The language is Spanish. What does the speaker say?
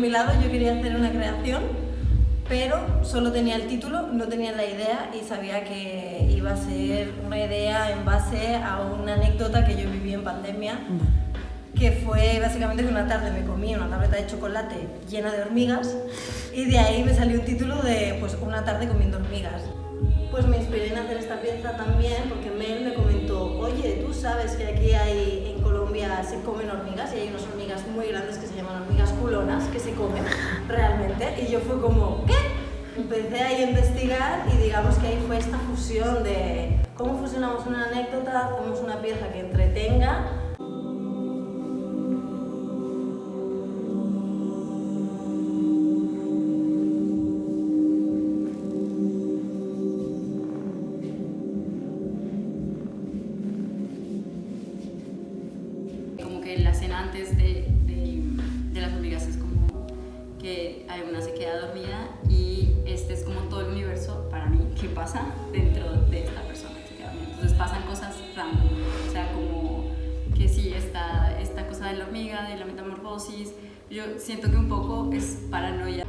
mi lado yo quería hacer una creación, pero solo tenía el título, no tenía la idea y sabía que iba a ser una idea en base a una anécdota que yo viví en pandemia, que fue básicamente que una tarde me comí una tableta de chocolate llena de hormigas y de ahí me salió un título de pues, una tarde comiendo hormigas. Pues me inspiré en hacer esta pieza también porque Mel me comentó, oye, ¿tú sabes que aquí en Colombia se comen hormigas y hay unas hormigas muy grandes que se llaman hormigas culonas que se comen realmente? Y yo fue como, ¿qué? Empecé ahí a investigar y digamos que ahí fue esta fusión de cómo fusionamos una anécdota, hacemos una pieza que entretenga. La escena antes de las hormigas es como que alguna se queda dormida y este es como todo el universo para mí que pasa dentro de esta persona que se queda dormida. Entonces pasan cosas random, o sea, como que sí, esta cosa de la hormiga, de la metamorfosis, yo siento que un poco es paranoia.